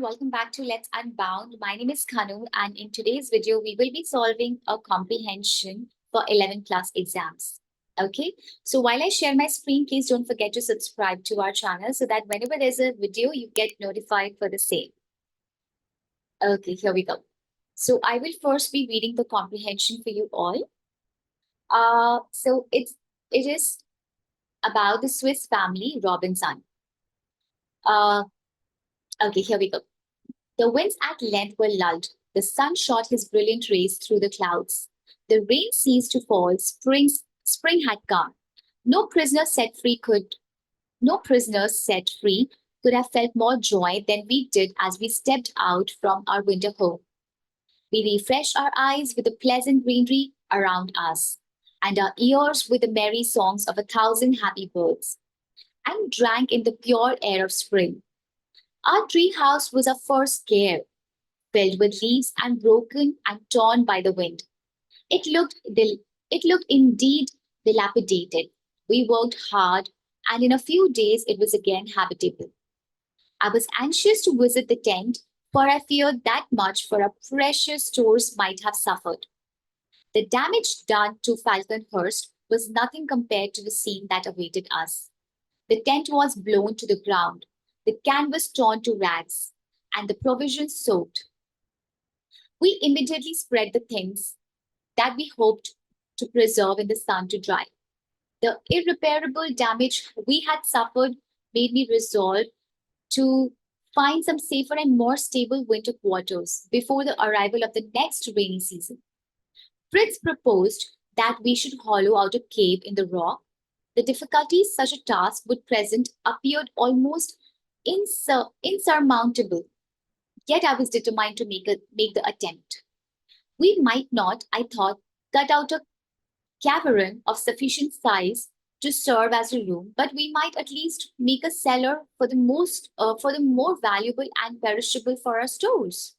welcome back to Let's Unbound. My name is Kanu, and in today's video, we will be solving a comprehension for 11th class exams. Okay, so while I share my screen, please don't forget to subscribe to our channel so that whenever there's a video, you get notified for the same. Okay, here we go. So I will first be reading the comprehension for you all. It is about the Swiss family Robinson. Okay, here we go. The winds at length were lulled. The sun shot his brilliant rays through the clouds. The rain ceased to fall. Spring had come. No prisoner set free could no prisoners set free could have felt more joy than we did as we stepped out from our winter home. We refreshed our eyes with the pleasant greenery around us, and our ears with the merry songs of 1,000 happy birds, and drank in the pure air of spring. Our tree house was our first care, filled with leaves and broken and torn by the wind. It looked indeed dilapidated. We worked hard, and in a few days it was again habitable. I was anxious to visit the tent, for I feared that much for our precious stores might have suffered. The damage done to Falconhurst was nothing compared to the scene that awaited us. The tent was blown to the ground, the canvas torn to rags, and the provisions soaked. We immediately spread the things that we hoped to preserve in the sun to dry. The irreparable damage we had suffered made me resolve to find some safer and more stable winter quarters before the arrival of the next rainy season. Fritz proposed that we should hollow out a cave in the rock. The difficulties such a task would present appeared almost insurmountable, yet I was determined to make the attempt. We might not, I thought, cut out a cavern of sufficient size to serve as a room, but we might at least make a cellar for the more valuable and perishable for our stores.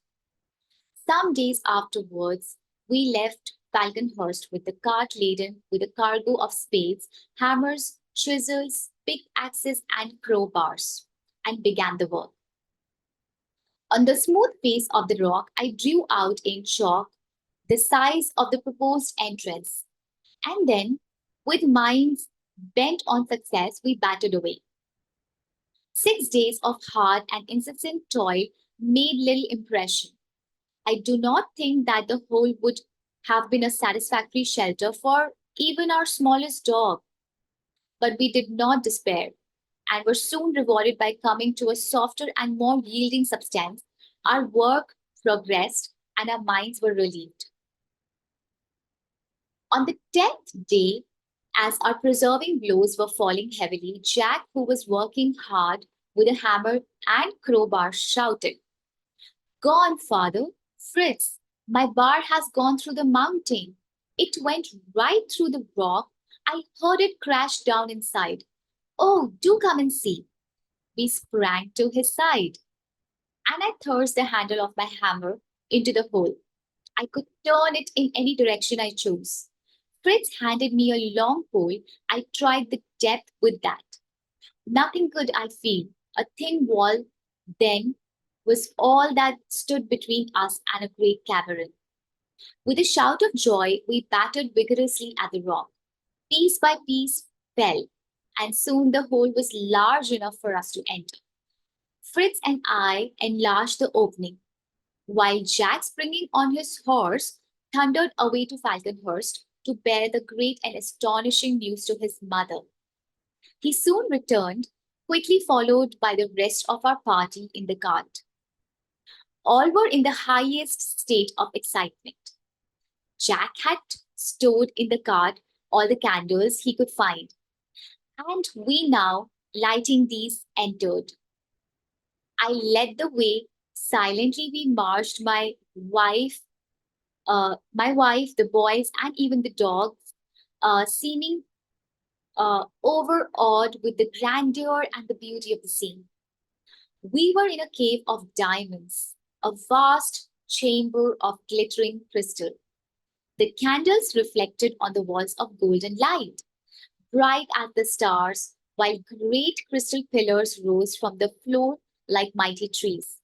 Some days afterwards, we left Falconhurst with the cart laden with a cargo of spades, hammers, chisels, pickaxes, and crowbars, and began the work. On the smooth face of the rock, I drew out in chalk the size of the proposed entrance, and then, with minds bent on success, we battered away. 6 days of hard and incessant toil made little impression. I do not think that the whole would have been a satisfactory shelter for even our smallest dog. But we did not despair, and were soon rewarded by coming to a softer and more yielding substance. Our work progressed, and our minds were relieved. On the 10th day, as our preserving blows were falling heavily, Jack, who was working hard with a hammer and crowbar, shouted, "Gone, father! Fritz, my bar has gone through the mountain. It went right through the rock. I heard it crash down inside. Oh, do come and see." We sprang to his side, and I thrust the handle of my hammer into the hole. I could turn it in any direction I chose. Fritz handed me a long pole. I tried the depth with that. Nothing could I feel. A thin wall then was all that stood between us and a great cavern. With a shout of joy, we battered vigorously at the rock. Piece by piece fell, and soon the hole was large enough for us to enter. Fritz and I enlarged the opening, while Jack, springing on his horse, thundered away to Falconhurst to bear the great and astonishing news to his mother. He soon returned, quickly followed by the rest of our party in the cart. All were in the highest state of excitement. Jack had stowed in the cart all the candles he could find, and we now, lighting these, entered. I led the way. Silently, we marched my wife, the boys, and even the dogs, seeming overawed with the grandeur and the beauty of the scene. We were in a cave of diamonds, a vast chamber of glittering crystal. The candles reflected on the walls of golden light, bright as the stars, while great crystal pillars rose from the floor like mighty trees.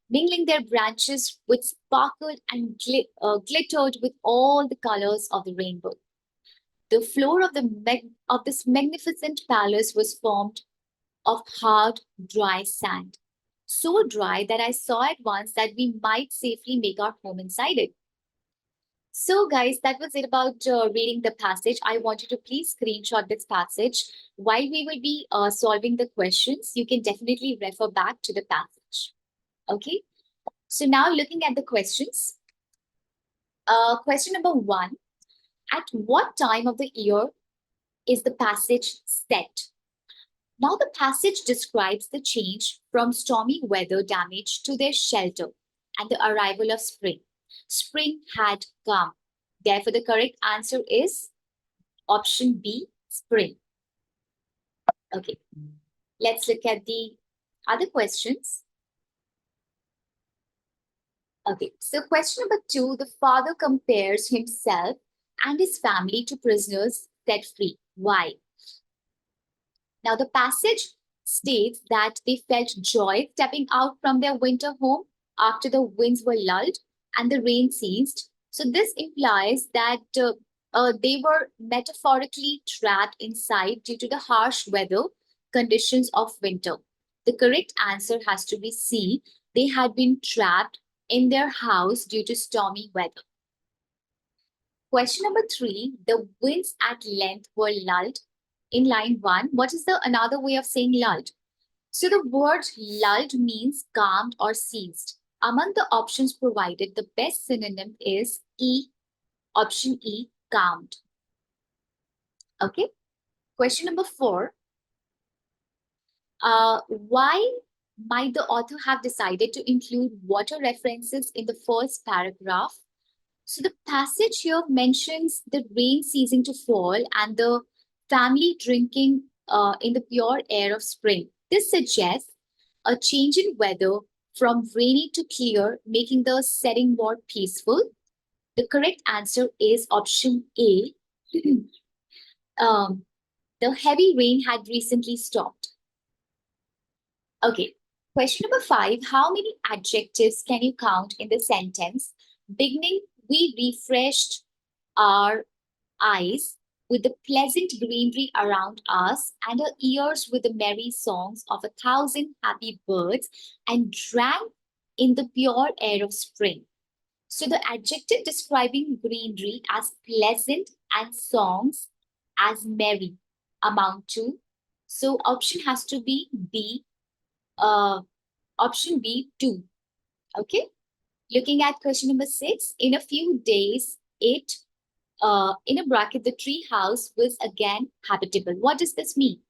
mingling their branches which sparkled and glittered with all the colors of the rainbow. The floor of of this magnificent palace was formed of hard, dry sand. So dry that I saw at once that we might safely make our home inside it. So, guys, that was it about reading the passage. I want you to please screenshot this passage. While we will be solving the questions, you can definitely refer back to the passage. Okay. So, now looking at the questions. Question number one. At what time of the year is the passage set? Now, the passage describes the change from stormy weather damage to their shelter and the arrival of spring. Spring had come. Therefore, the correct answer is option B, spring. Okay, let's look at the other questions. Okay, so question number two, the father compares himself and his family to prisoners set free. Why? Now, the passage states that they felt joy stepping out from their winter home after the winds were lulled and the rain ceased. So, this implies that they were metaphorically trapped inside due to the harsh weather conditions of winter. The correct answer has to be C. They had been trapped in their house due to stormy weather. Question number three, the winds at length were lulled. In line one, what is the another way of saying lulled? So the word lulled means calmed or ceased. Among the options provided, the best synonym is E, option E, calmed. Okay. Question number four, why might the author have decided to include water references in the first paragraph? So the passage here mentions the rain ceasing to fall and the family drinking in the pure air of spring. This suggests a change in weather from rainy to clear, making the setting more peaceful. The correct answer is option A. um, the heavy rain had recently stopped. Okay. Question number five. How many adjectives can you count in the sentence? Beginning, we refreshed our eyes with the pleasant greenery around us and our ears with the merry songs of 1,000 happy birds and drank in the pure air of spring. So the adjective describing greenery as pleasant and songs as merry amount to. So option has to be B, uh, option B, 2. Okay. Looking at question number 6, in a few days, in a bracket, the tree house was again habitable. What does this mean?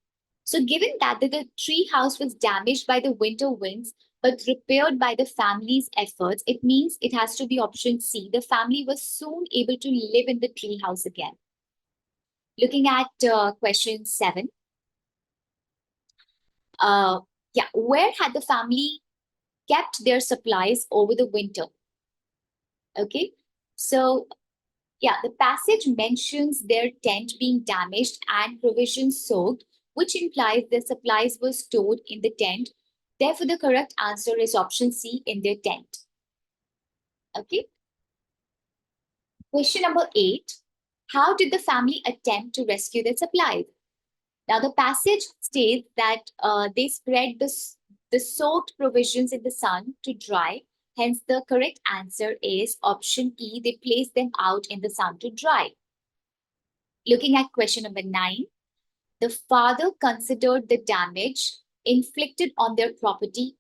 So, given that the tree house was damaged by the winter winds but repaired by the family's efforts, it means it has to be option C. The family was soon able to live in the tree house again. Looking at question 7, where had the family kept their supplies over the winter? Okay, so the passage mentions their tent being damaged and provisions soaked, which implies their supplies were stored in the tent. Therefore, the correct answer is option C, in their tent. Okay. Question number 8. How did the family attempt to rescue their supplies? Now, the passage states that they spread the soaked provisions in the sun to dry. Hence, the correct answer is option E. They placed them out in the sun to dry. Looking at question number 9, the father considered the damage inflicted on their property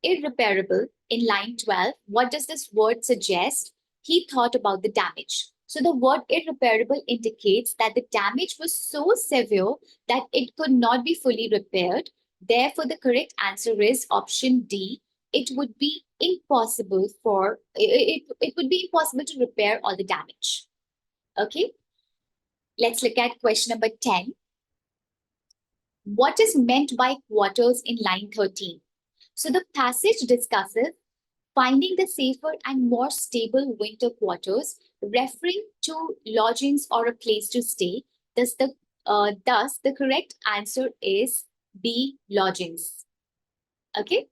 irreparable. In line 12, what does this word suggest? He thought about the damage. So the word irreparable indicates that the damage was so severe that it could not be fully repaired. Therefore, the correct answer is option D. It would be impossible it would be impossible to repair all the damage. Okay. Let's look at question number 10. What is meant by quarters in line 13? So the passage discusses finding the safer and more stable winter quarters, referring to lodgings or a place to stay. Thus, the correct answer is B, lodgings. Okay.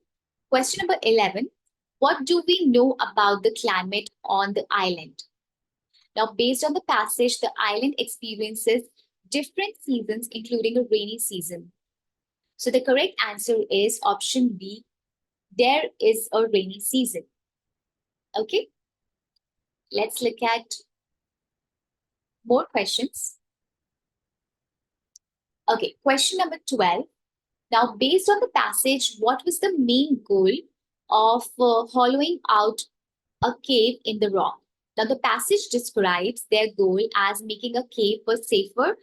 Question number 11. What do we know about the climate on the island? Now, based on the passage, the island experiences different seasons, including a rainy season. So the correct answer is option B. There is a rainy season. Okay, let's look at more questions. Okay, question number 12. Now, based on the passage, what was the main goal of hollowing out a cave in the rock? Now, the passage describes their goal as making a cave for safer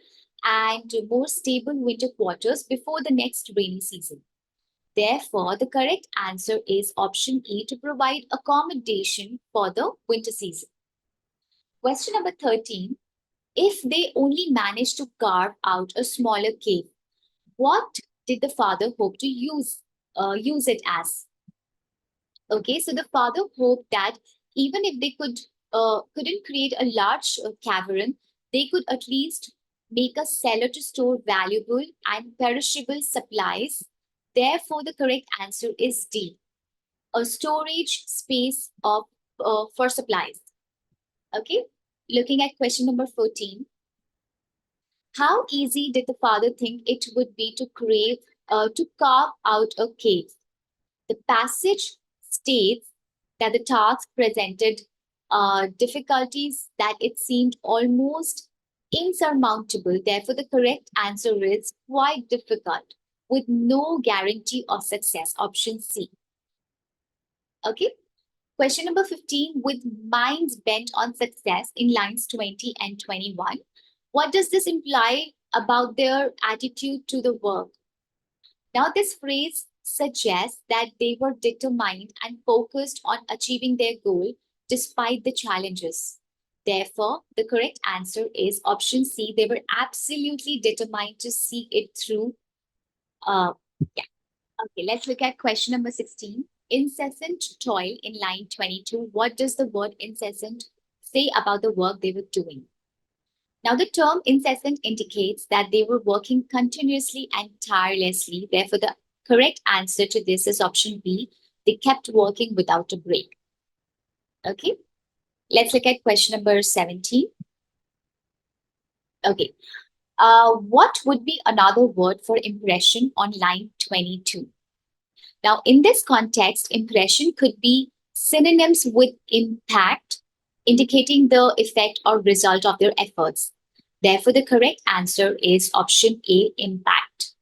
and more stable winter quarters before the next rainy season. Therefore, the correct answer is option E, to provide accommodation for the winter season. Question number 13. If they only managed to carve out a smaller cave, what did the father hope to use it as? Okay, so the father hoped that even if they couldn't create a large cavern, they could at least make a cellar to store valuable and perishable supplies. Therefore, the correct answer is D, a storage space of for supplies. Okay, looking at question number 14. How easy did the father think it would be to carve out a cave? The passage states that the task presented difficulties that it seemed almost insurmountable. Therefore, the correct answer is quite difficult, with no guarantee of success. Option C. Okay. Question number 15. With minds bent on success in lines 20 and 21, what does this imply about their attitude to the work? Now, this phrase suggests that they were determined and focused on achieving their goal despite the challenges. Therefore, the correct answer is option C. They were absolutely determined to see it through. Uh, yeah. Okay, let's look at question number 16. Incessant toil in line 22. What does the word incessant say about the work they were doing? Now, the term incessant indicates that they were working continuously and tirelessly. Therefore, the correct answer to this is option B. They kept working without a break. Okay, let's look at question number 17. Okay, what would be another word for impression on line 22? Now, in this context, impression could be synonyms with impact, indicating the effect or result of their efforts. Therefore, the correct answer is option A, impact.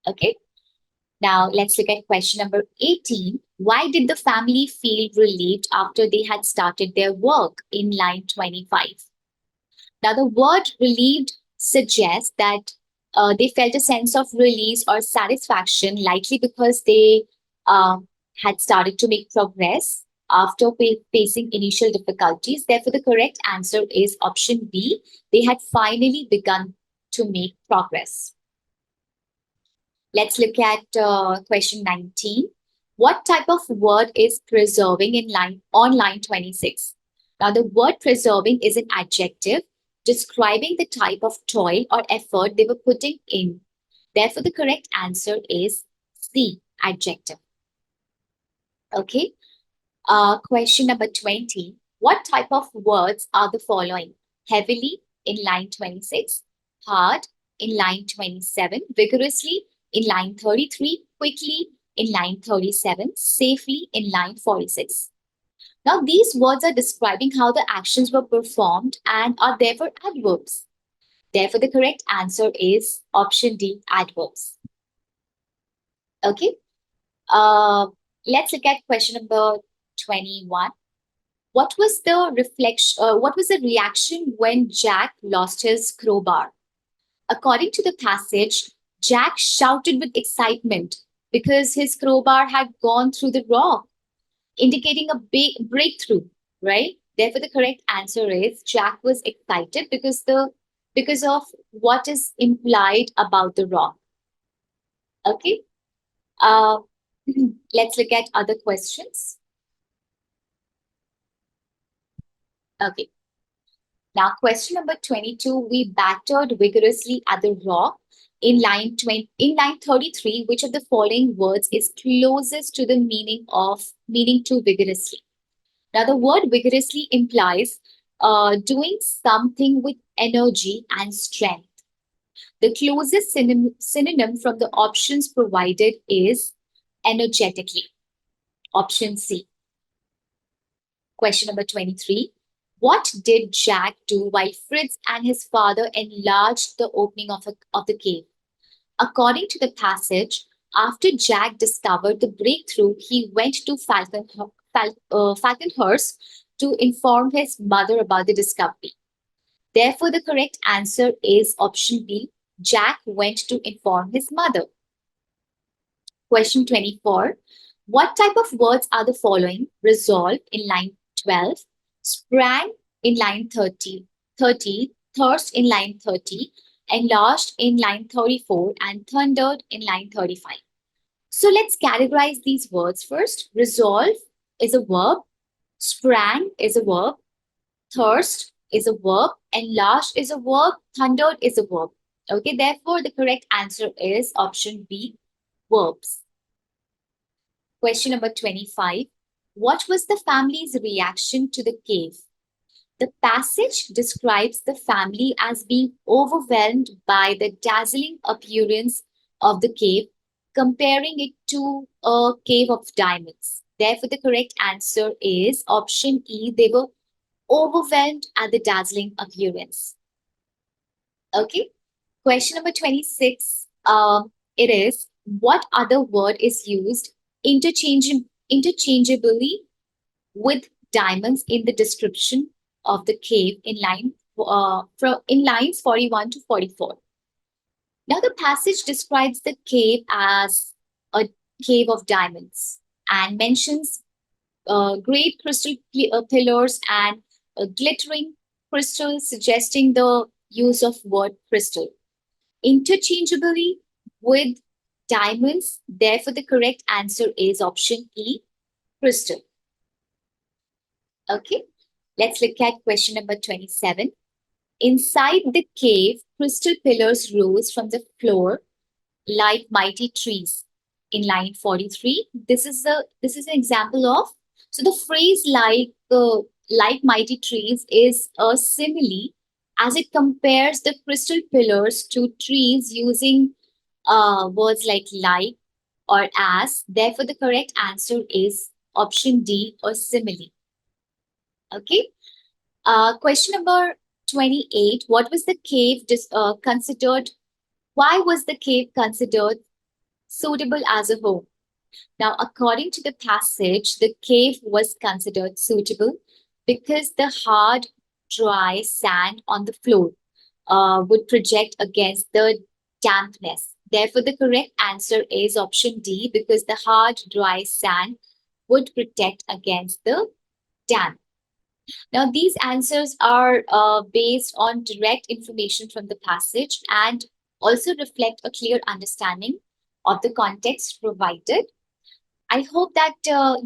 Okay. Now, let's look at question number 18. Why did the family feel relieved after they had started their work in line 25? Now, the word relieved suggests that they felt a sense of release or satisfaction, likely because they uh, had started to make progress after facing initial difficulties. Therefore, the correct answer is option B. They had finally begun to make progress. Let's look at question 19. What type of word is preserving in line 26? Now, the word preserving is an adjective describing the type of toil or effort they were putting in. Therefore, the correct answer is C, adjective. Okay. Question number 20. What type of words are the following? Heavily in line 26, hard in line 27, vigorously in line 33, quickly in line 37, safely in line 46. Now, these words are describing how the actions were performed and are therefore adverbs. Therefore, the correct answer is option D, adverbs. Okay. Uh, let's look at question number 21. What was the reflection? What was the reaction when Jack lost his crowbar? According to the passage, Jack shouted with excitement because his crowbar had gone through the rock, indicating a big breakthrough, right? Therefore, the correct answer is Jack was excited because of what is implied about the rock. Okay. Uh, let's look at other questions. Okay. Now, question number 22, we battered vigorously at the rock. In line 33, which of the following words is closest to the meaning to vigorously? Now, the word vigorously implies doing something with energy and strength. The closest synonym from the options provided is energetically. Option C. Question number 23. What did Jack do while Fritz and his father enlarged the opening of the cave? According to the passage, after Jack discovered the breakthrough, he went to Falconhurst to inform his mother about the discovery. Therefore, the correct answer is option B. Jack went to inform his mother. Question 24. What type of words are the following? Resolve in line 12, sprang in line 30, thirst in line 30, enlarged in line 34, and thundered in line 35. So let's categorize these words first. Resolve is a verb, sprang is a verb, thirst is a verb, enlarged is a verb, thundered is a verb. Okay, therefore the correct answer is option B, verbs. Question number 25. What was the family's reaction to the cave? The passage describes the family as being overwhelmed by the dazzling appearance of the cave, comparing it to a cave of diamonds. Therefore, the correct answer is option E. They were overwhelmed at the dazzling appearance. Okay. Question number 26. It is, what other word is used interchangeably with diamonds in the description of the cave in lines 41 to 44? Now the passage describes the cave as a cave of diamonds and mentions great crystal pillars and glittering crystals, suggesting the use of word crystal interchangeably with diamonds. Therefore, the correct answer is option E, crystal. Okay, let's look at question number 27. Inside the cave, crystal pillars rose from the floor like mighty trees. In line 43, this is an example of, so the phrase like mighty trees is a simile as it compares the crystal pillars to trees using words like or as. Therefore, the correct answer is option D, or simile. Okay. Question number 28. What was the cave considered? Why was the cave considered suitable as a home? Now, according to the passage, the cave was considered suitable because the hard, dry sand on the floor would project against the dampness. Therefore, the correct answer is option D, because the hard, dry sand would protect against the damp. Now, these answers are based on direct information from the passage and also reflect a clear understanding of the context provided. I hope that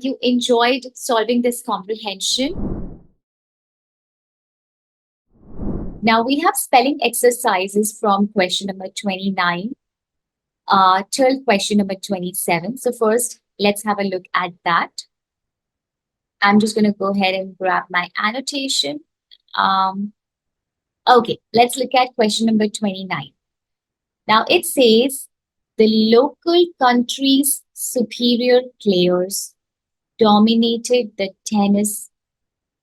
you enjoyed solving this comprehension. Now we have spelling exercises from question number 29 till question number 27. So first, let's have a look at that. I'm just going to go ahead and grab my annotation. Okay, let's look at question number 29. Now it says, the local country's superior players dominated the tennis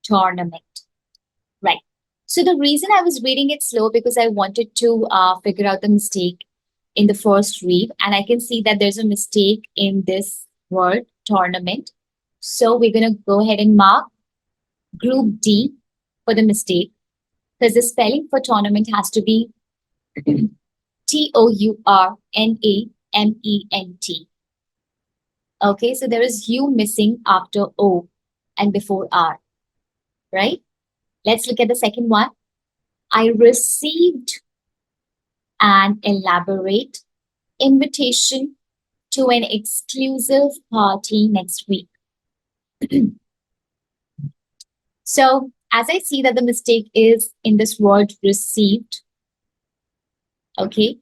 tournament. Right. So the reason I was reading it slow because I wanted to figure out the mistake in the first read. And I can see that there's a mistake in this word tournament. So we're going to go ahead and mark group D for the mistake, because the spelling for tournament has to be Tournament. Okay, so there is U missing after O and before R, right? Let's look at the second one. I received an elaborate invitation to an exclusive party next week. So As I see that the mistake is in this word received, okay,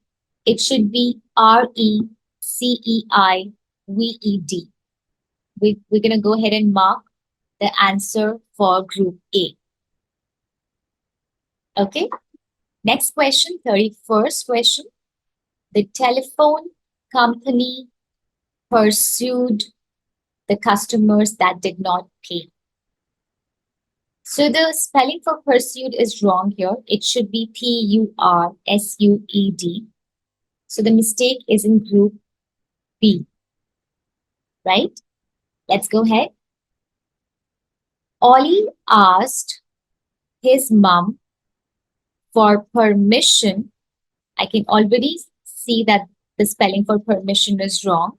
it should be RECEIVED. We're going to go ahead and mark the answer for group A. Okay, next question, 31st question. The telephone company pursued the customers that did not pay. So the spelling for pursued is wrong here. It should be PURSUED. So the mistake is in group B, right? Let's go ahead. Ollie asked his mom for permission. I can already see that the spelling for permission is wrong.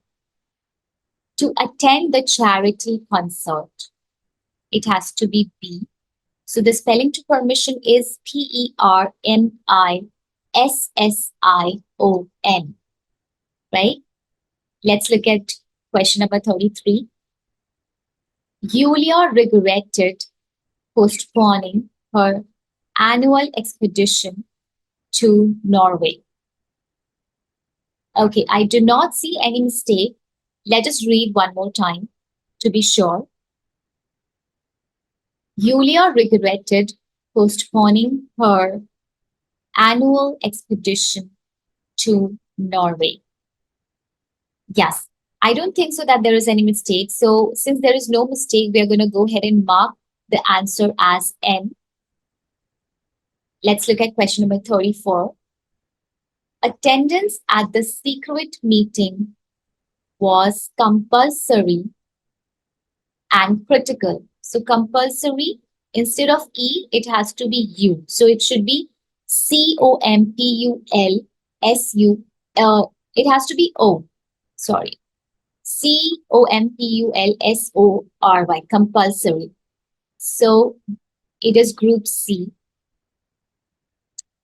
To attend the charity concert. It has to be B. So the spelling to permission is PERMISSION, right? Let's look at question number 33. Julia regretted postponing her annual expedition to Norway. Okay, I do not see any mistake. Let us read one more time to be sure. Julia regretted postponing her annual expedition to Norway. Yes, I don't think so that there is any mistake. So since there is no mistake, we are going to go ahead and mark the answer as N. Let's look at question number 34. Attendance at the secret meeting was compulsory and critical. So compulsory, instead of E, it has to be U. So it should be COMPULSU. It has to be O. Sorry. COMPULSORY, compulsory. So it is group C.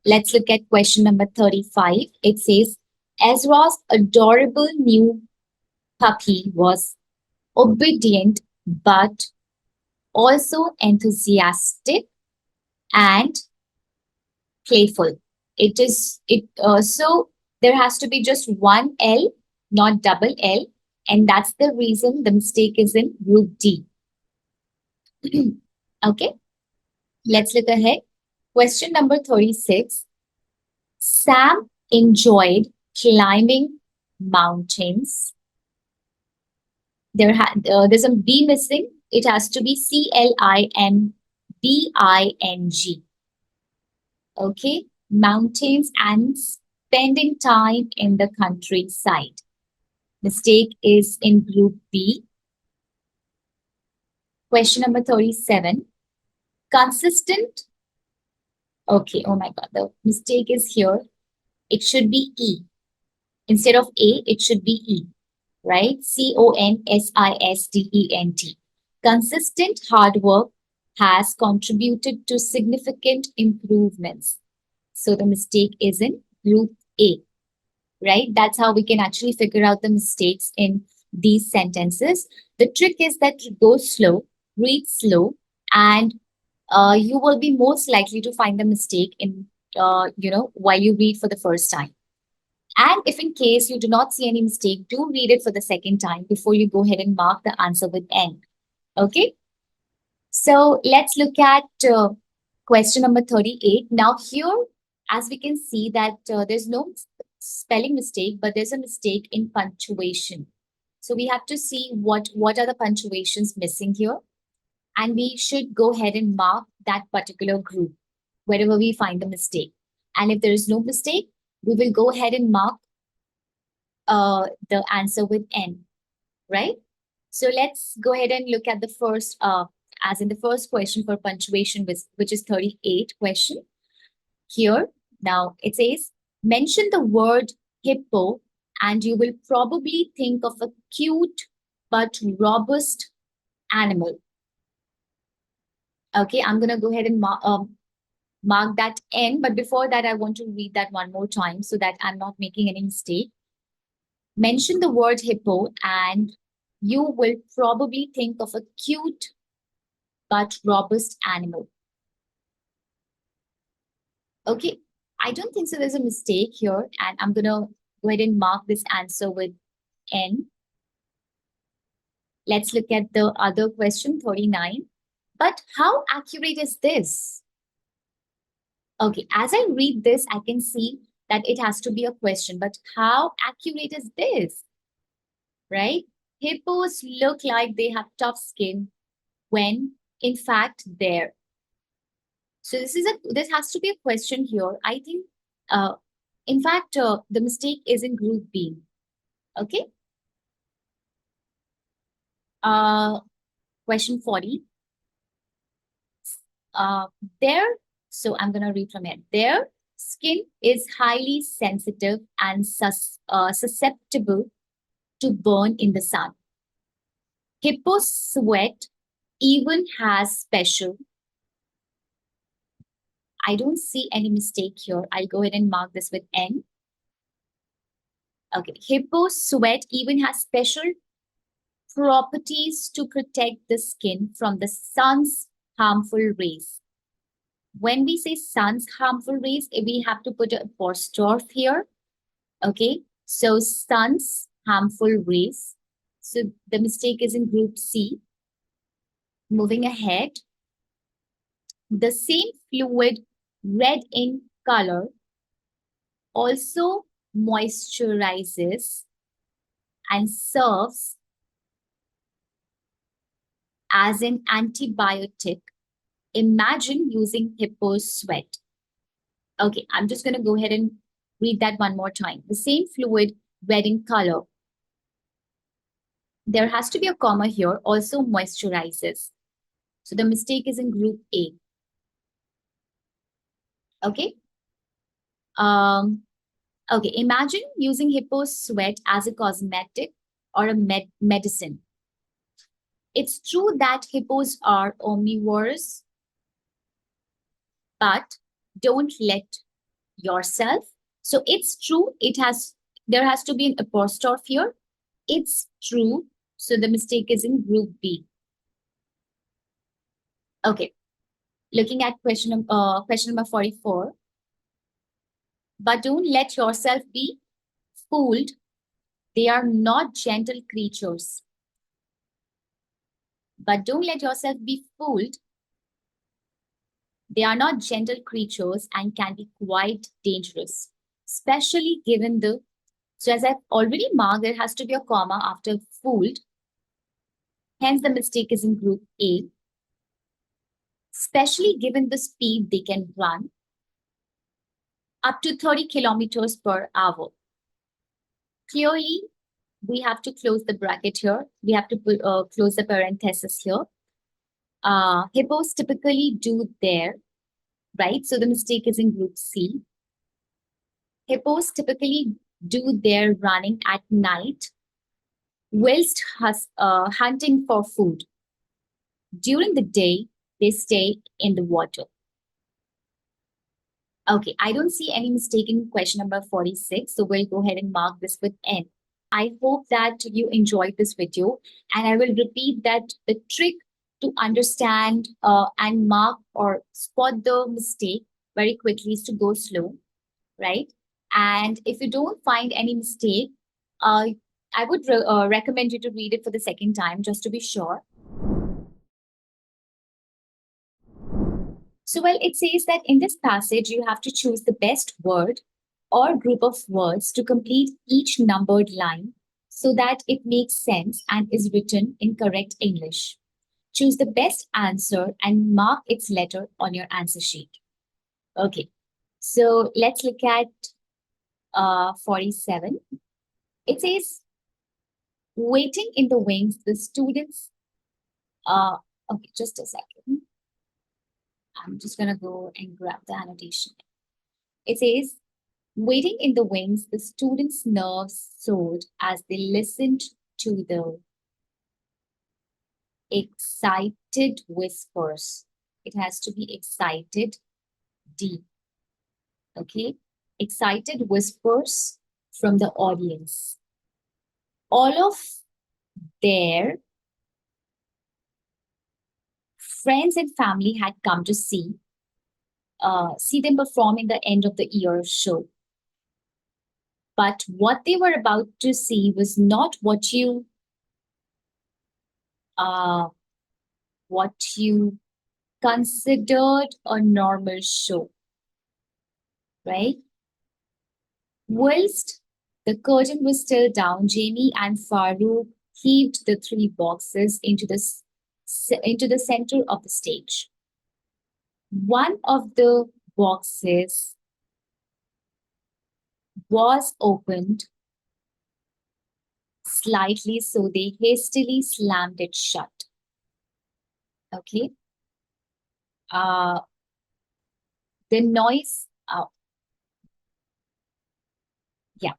Let's look at question number 35. It says, Ezra's adorable new puppy was obedient but also enthusiastic and playful. So there has to be just one L, not double L, and that's the reason the mistake is in group D. Okay, let's look ahead. Question number 36. Sam enjoyed climbing mountains. There's a B missing. It has to be CLIMBING. Okay, mountains and spending time in the countryside. Mistake is in group B. Question number 37. Consistent. Okay, oh my God, the mistake is here. It should be E. Instead of A, it should be E, right? CONSISTENT. Consistent hard work has contributed to significant improvements. So the mistake is in group A, right? That's how we can actually figure out the mistakes in these sentences. The trick is that go slow, read slow, and you will be most likely to find the mistake in, while you read for the first time. And if in case you do not see any mistake, do read it for the second time before you go ahead and mark the answer with N. Okay. So let's look at question number 38. Now here, as we can see that there's no spelling mistake, but there's a mistake in punctuation. So we have to see what are the punctuations missing here. And we should go ahead and mark that particular group wherever we find the mistake. And if there is no mistake, we will go ahead and mark the answer with N, right? So let's go ahead and look at the first, as in the first question for punctuation, which is 38 question. Here, now it says, mention the word hippo and you will probably think of a cute but robust animal. Okay, I'm going to go ahead and mark that N. But before that, I want to read that one more time so that I'm not making any mistake. Mention the word hippo and you will probably think of a cute but robust animal. Okay, I don't think so. There's a mistake here, and I'm gonna go ahead and mark this answer with N. Let's look at the other question, 39. But how accurate is this? Okay, as I read this, I can see that it has to be a question, but how accurate is this? Right? Hippos look like they have tough skin when in fact they're. So this has to be a question here. I think uh in fact the mistake is in group B. Okay. Uh Question 40. Uh their so I'm gonna read from it. Their skin is highly sensitive and susceptible to burn in the sun. Hippo sweat even has special. I don't see any mistake here. I'll go ahead and mark this with N. Okay. Hippo sweat even has special properties to protect the skin from the sun's harmful rays. When we say sun's harmful rays, we have to put an apostrophe here. Okay. So sun's harmful rays. So the mistake is in group C. Moving ahead, the same fluid, red in color, also moisturizes and serves as an antibiotic. Imagine using hippo's sweat. Okay, I'm just going to go ahead and read that one more time. The same fluid, red in color. There has to be a comma here, also moisturizes. So the mistake is in group A. Okay. Okay, imagine using hippo's sweat as a cosmetic or a medicine. It's true that hippos are omnivores, but don't let yourself. So it's true, there has to be an apostrophe here. It's true. So the mistake is in group B. Okay. Looking at question number 44. But don't let yourself be fooled. They are not gentle creatures. But don't let yourself be fooled. They are not gentle creatures and can be quite dangerous, especially given the. So as I've already marked, there has to be a comma after fooled. Hence, the mistake is in group A. Especially given the speed they can run, up to 30 kilometers per hour. Clearly, we have to close the bracket here. We have to close the parenthesis here. Hippos typically do their, right? So the mistake is in group C. Hippos typically do their running at night whilst hunting for food. During the day, they stay in the water. Okay, I don't see any mistake in question number 46, so we'll go ahead and mark this with N. I hope that you enjoyed this video, and I will repeat that the trick to understand and mark or spot the mistake very quickly is to go slow, right? And if you don't find any mistake, I would recommend you to read it for the second time just to be sure. So, well, it says that in this passage, you have to choose the best word or group of words to complete each numbered line so that it makes sense and is written in correct English. Choose the best answer and mark its letter on your answer sheet. Okay, so let's look at 47. It says, waiting in the wings, the students. Okay, just a second. I'm just going to go and grab the annotation. It says, waiting in the wings, the students' nerves soared as they listened to the excited whispers. It has to be excited, deep. Okay? Excited whispers from the audience. All of their friends and family had come to see see them perform in the end of the year show. But what they were about to see was not uh, what you considered a normal show, right? Whilst the curtain was still down, Jamie and Farouk heaved the three boxes into the center of the stage. One of the boxes was opened slightly, so they hastily slammed it shut. Okay. Uh, the noise, yeah,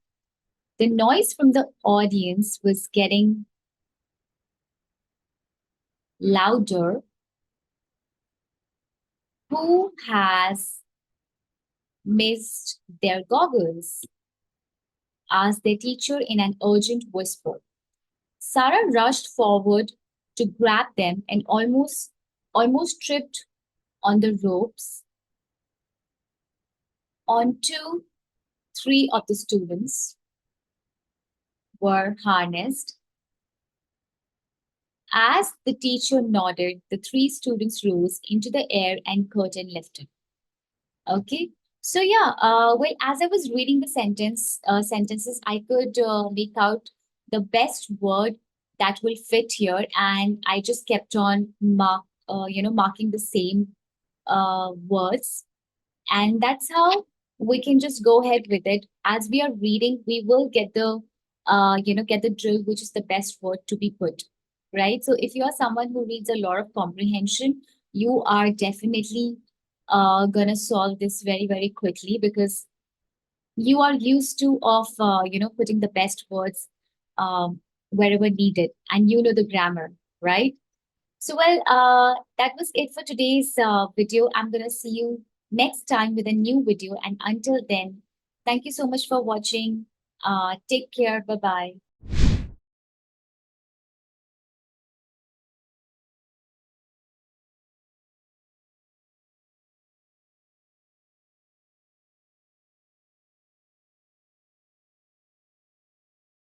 the noise from the audience was getting louder. Who has missed their goggles? Asked their teacher in an urgent whisper. Sarah rushed forward to grab them and almost tripped on the ropes. On two, three of the students were harnessed. As the teacher nodded, the three students rose into the air and curtain lifted. Okay. So yeah, well, as I was reading the sentences, I could make out the best word that will fit here, and I just kept on marking the same words, and that's how we can just go ahead with it. As we are reading, we will get the get the drill, which is the best word to be put, right? So if you are someone who reads a lot of comprehension, you are definitely gonna solve this very very quickly, because you are used to of putting the best words wherever needed, and you know the grammar, right? So, well, that was it for today's video. I'm going to see you next time with a new video. And until then, thank you so much for watching. Take care. Bye bye.